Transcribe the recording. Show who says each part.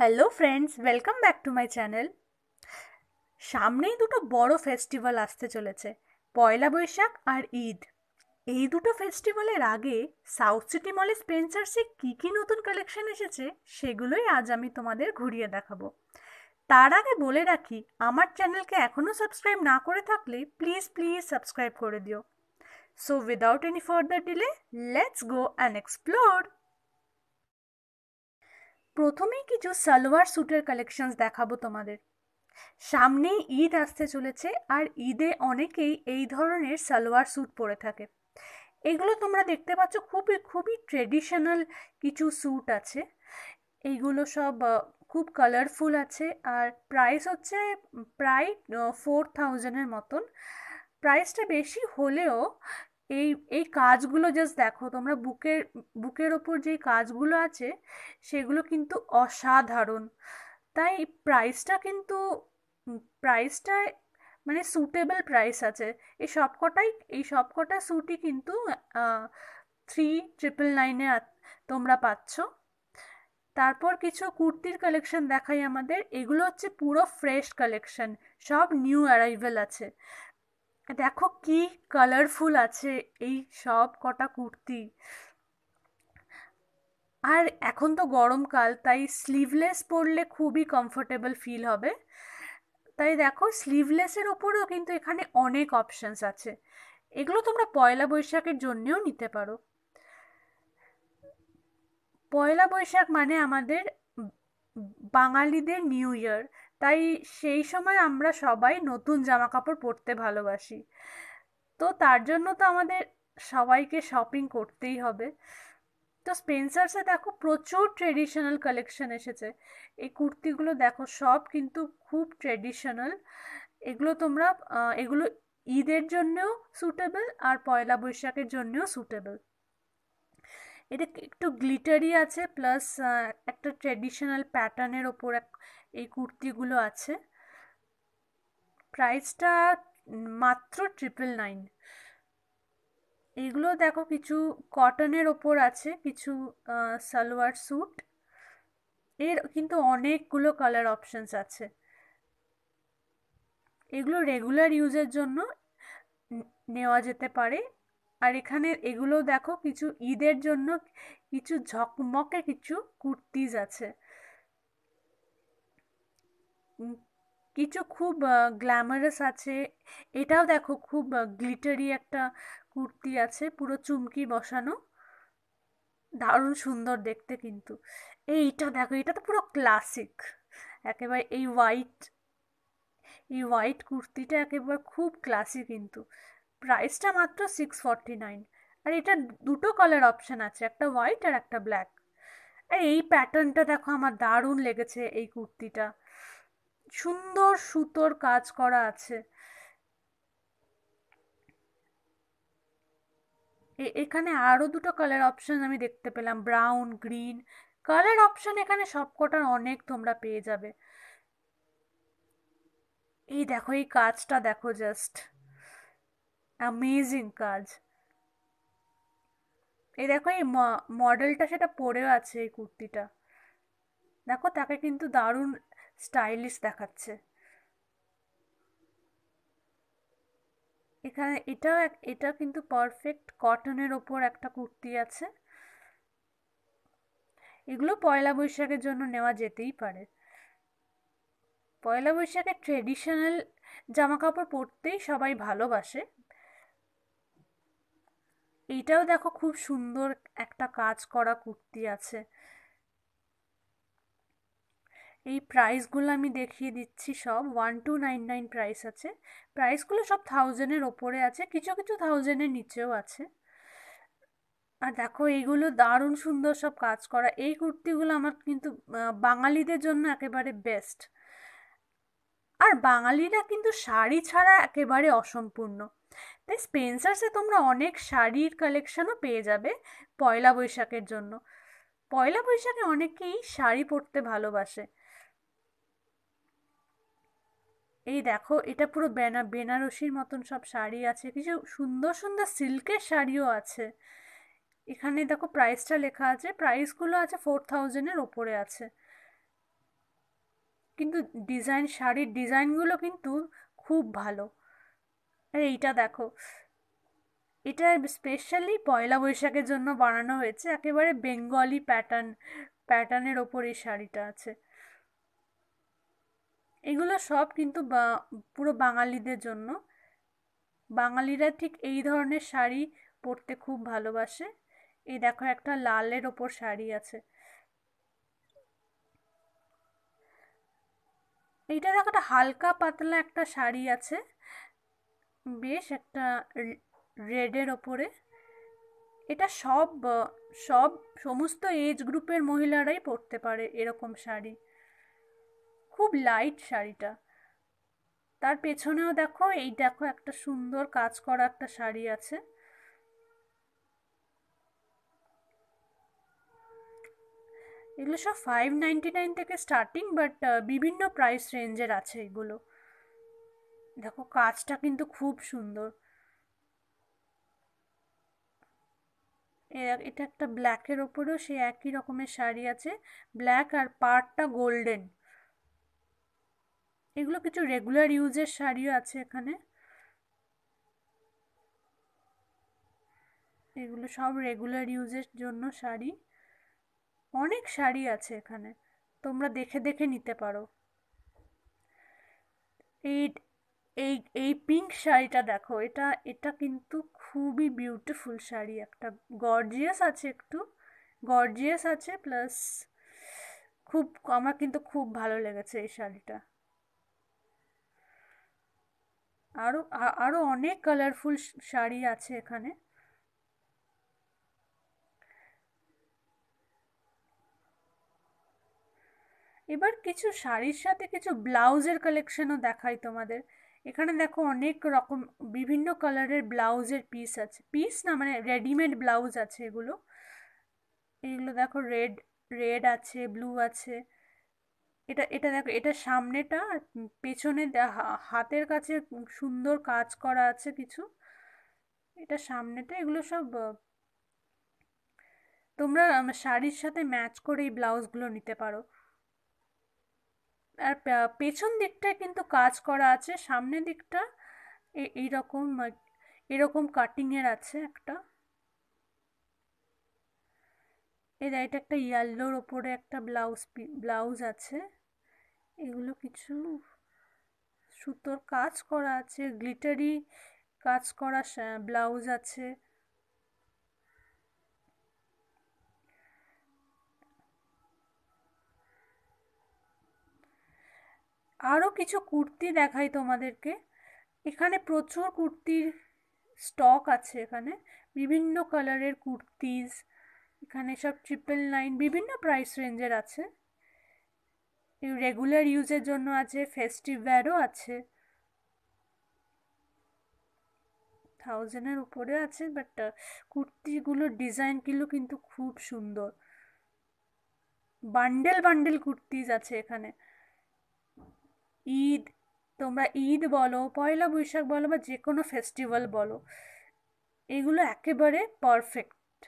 Speaker 1: Hello friends, welcome back to my channel. সামনেই দুটো বড় ফেস্টিভ্যাল আসতে চলেছে, পয়লা বৈশাখ আর ঈদ। এই দুটো ফেস্টিভ্যালের আগে সাউথ সিটি মলে স্পেন্সার্সে কী কী নতুন কালেকশন এসেছে সেগুলোই আজ আমি তোমাদের ঘুরিয়ে দেখাবো। তার আগে বলে রাখি, আমার চ্যানেলকে এখনও সাবস্ক্রাইব না করে থাকলে প্লিজ প্লিজ সাবস্ক্রাইব করে দিও। So without any further delay, let's go and explore. প্রথমেই কিছু সালোয়ার স্যুটের কালেকশনস দেখাবো তোমাদের। সামনেই ঈদ আসতে চলেছে আর ঈদে অনেকেই এই ধরনের সালোয়ার স্যুট পরে থাকে। এগুলো তোমরা দেখতে পাচ্ছ, খুবই খুবই ট্রেডিশনাল কিছু স্যুট আছে। এইগুলো সব খুব কালারফুল আছে আর প্রাইস হচ্ছে প্রায় 4000-এর মতন। প্রাইসটা বেশি হলেও এই এই কাজগুলো জাস্ট দেখো তোমরা, বুকের ওপর যে কাজগুলো আছে সেগুলো কিন্তু অসাধারণ। তাই প্রাইসটা মানে সুটেবল প্রাইস আছে। এই সবকটা স্যুটই কিন্তু 3999-এ তোমরা পাচ্ছ। তারপর কিছু কুর্তির কালেকশন দেখাই আমাদের। এগুলো হচ্ছে পুরো ফ্রেশ কালেকশন, সব নিউ অ্যারাইভেল আছে। দেখো কি কালারফুল আছে এই সব কটা কুর্তি। আর এখন তো গরমকাল, তাই স্লিভলেস পরলে খুবই কমফোর্টেবল ফিল হবে। তাই দেখো, স্লিভলেসের ওপরেও কিন্তু এখানে অনেক অপশনস আছে। এগুলো তোমরা পয়লা বৈশাখের জন্যেও নিতে পারো। পয়লা বৈশাখ মানে আমাদের বাঙালিদের নিউ ইয়ার। তাই সেই সময় আমরা সবাই নতুন জামা কাপড় পরতে ভালোবাসি। তো তার জন্য তো আমাদের সবাইকে শপিং করতেই হবে। তো স্পেন্সার্সে দেখো প্রচুর ট্রেডিশনাল কালেকশন এসেছে। এই কুর্তিগুলো দেখো, সব কিন্তু খুব ট্রেডিশনাল। এগুলো ঈদের জন্যও সুটেবল আর পয়লা বৈশাখের জন্যও সুটেবল। এটা একটু গ্লিটারি আছে, প্লাস একটা ট্রেডিশনাল প্যাটার্নের ওপর এই কুর্তিগুলো আছে। প্রাইসটা মাত্র 999। এগুলো দেখো কিছু কটনের ওপর আছে, কিছু সালোয়ার স্যুট। এর কিন্তু অনেকগুলো কালার অপশনস আছে। এগুলো রেগুলার ইউজের জন্য নেওয়া যেতে পারে। আর এখানে এগুলো দেখো, কিছু ঈদের জন্য কিছু ঝকমকে কিছু কুর্তিজ আছে। কিছু খুব গ্ল্যামারাস আছে। এটাও দেখো, খুব গ্লিটারি একটা কুর্তি আছে, পুরো চুমকি বসানো, দারুণ সুন্দর দেখতে কিন্তু। এইটা দেখো, এটা তো পুরো ক্লাসিক একেবারে। এই হোয়াইট কুর্তিটা একেবারে খুব ক্লাসি কিন্তু। প্রাইসটা মাত্র 649। আর এটা দুটো কালার অপশন আছে, একটা হোয়াইট আর একটা ব্ল্যাক। আর এই প্যাটার্নটা দেখো, আমার দারুণ লেগেছে এই কুর্তিটা। সুন্দর সুতোর কাজ করা আছে। এখানে আরো দুটো কালার অপশন আমি দেখতে পেলাম, ব্রাউন, গ্রিন। কালার অপশন এখানে সবকটার অনেক তোমরা পেয়ে যাবে। এই দেখো, এই কাজটা দেখো, জাস্ট অ্যামেজিং কাজ। এই দেখো, এই মডেলটা সেটা পরেও আছে এই কুর্তিটা। দেখো, তাকে কিন্তু দারুণ স্টাইলিশ দেখাচ্ছে। এখানে এটা কিন্তু পারফেক্ট কটনের ওপর একটা কুর্তি আছে। এগুলো পয়লা বৈশাখের জন্য নেওয়া যেতেই পারে। পয়লা বৈশাখে ট্রেডিশনাল জামা কাপড় পরতেই সবাই ভালোবাসে। এইটাও দেখো, খুব সুন্দর একটা কাজ করা কুর্তি আছে। এই প্রাইসগুলো আমি দেখিয়ে দিচ্ছি, সব 1299 প্রাইস আছে। প্রাইসগুলো সব 1000-এর ওপরে আছে, কিছু কিছু 1000-এর নিচেও আছে। আর দেখো, এইগুলো দারুণ সুন্দর সব কাজ করা। এই কুর্তিগুলো আমার কিন্তু বাঙালিদের জন্য একেবারে বেস্ট। আর বাঙালিরা কিন্তু শাড়ি ছাড়া একেবারে অসম্পূর্ণ। তাই স্পেন্সার্সে তোমরা অনেক শাড়ির কালেকশনও পেয়ে যাবে পয়লা বৈশাখের জন্য। পয়লা বৈশাখে অনেকেই শাড়ি পরতে ভালোবাসে। এই দেখো, এটা পুরো বেনারসির মতন সব শাড়ি আছে, কিছু সুন্দর সুন্দর সিল্কের শাড়িও আছে। এখানে দেখো প্রাইসটা লেখা আছে, প্রাইসগুলো আছে 4000-এর ওপরে আছে। কিন্তু শাড়ির ডিজাইনগুলো কিন্তু খুব ভালো। আর এইটা দেখো, এটা স্পেশালি পয়লা বৈশাখের জন্য বানানো হয়েছে, একেবারে বেঙ্গলি প্যাটার্নের ওপর এই শাড়িটা আছে। এগুলো সব কিন্তু পুরো বাঙালিদের জন্য। বাঙালিরা ঠিক এই ধরনের শাড়ি পরতে খুব ভালোবাসে। এই দেখো, একটা লালের ওপর শাড়ি আছে। এইটা দেখো, একটা হালকা পাতলা একটা শাড়ি আছে, বেশ একটা রেডের ওপরে। এটা সব সমস্ত এজ গ্রুপের মহিলারাই পরতে পারে এরকম শাড়ি। খুব লাইট শাড়িটা। তার পেছনেও দেখো, এই দেখো একটা সুন্দর কাজ করা একটা শাড়ি আছে। এগুলো সব 599 থেকে স্টার্টিং, বাট বিভিন্ন প্রাইস রেঞ্জের আছে এগুলো। দেখো, কাজটা কিন্তু খুব সুন্দর। এটা একটা ব্ল্যাকের ওপরেও সে একই রকমের শাড়ি আছে, ব্ল্যাক আর পাড়টা গোল্ডেন। এগুলো কিছু রেগুলার ইউজের শাড়িও আছে এখানে। এগুলো সব রেগুলার ইউজের জন্য শাড়ি। অনেক শাড়ি আছে এখানে, তোমরা দেখে দেখে নিতে পারো। এই এই এই পিঙ্ক শাড়িটা দেখো, এটা এটা কিন্তু খুবই বিউটিফুল শাড়ি একটা। গর্জিয়াস আছে, একটু গর্জিয়াস আছে, প্লাস খুব, আমার কিন্তু খুব ভালো লেগেছে এই শাড়িটা। আরো অনেক কালারফুল শাড়ি আছে এখানে। এবার কিছু শাড়ির সাথে কিছু ব্লাউজের কালেকশনও দেখাই তোমাদের। এখানে দেখো, অনেক রকম বিভিন্ন কালারের ব্লাউজের পিস আছে, পিস না মানে রেডিমেড ব্লাউজ আছে এগুলো। এগুলো দেখো, রেড রেড আছে, ব্লু আছে। এটা এটা দেখো, এটা সামনেটা, আর পেছনে হাতের কাছে সুন্দর কাজ করা আছে কিছু। এটা সামনেটা। এগুলো সব তোমরা শাড়ির সাথে ম্যাচ করে এই ব্লাউজগুলো নিতে পারো। আর পেছন দিকটায় কিন্তু কাজ করা আছে, সামনের দিকটা এইরকম এরকম কাটিং এর আছে একটা। এটা একটা ইয়েলোর ওপরে একটা ব্লাউজ আছে। এগুলো কিছু সুতোর কাজ করা আছে, গ্লিটারি কাজ করা ব্লাউজ আছে। আরও কিছু কুর্তি দেখাই তোমাদেরকে। এখানে প্রচুর কুর্তির স্টক আছে এখানে, বিভিন্ন কালারের কুর্তিজ। এখানে সব 999, বিভিন্ন প্রাইস রেঞ্জের আছে। রেগুলার ইউজের জন্য আছে, ফেস্টিভ ওয়্যারও আছে। 1000-এর উপরে আছে, বাট কুর্তিগুলোর ডিজাইনগুলো কিন্তু খুব সুন্দর। বান্ডেল বান্ডেল কুর্তিজ আছে এখানে। ঈদ, তোমরা ঈদ বলো, পয়লা বৈশাখ বলো, বা যে কোনো ফেস্টিভ্যাল বলো, এগুলো একেবারে পারফেক্ট।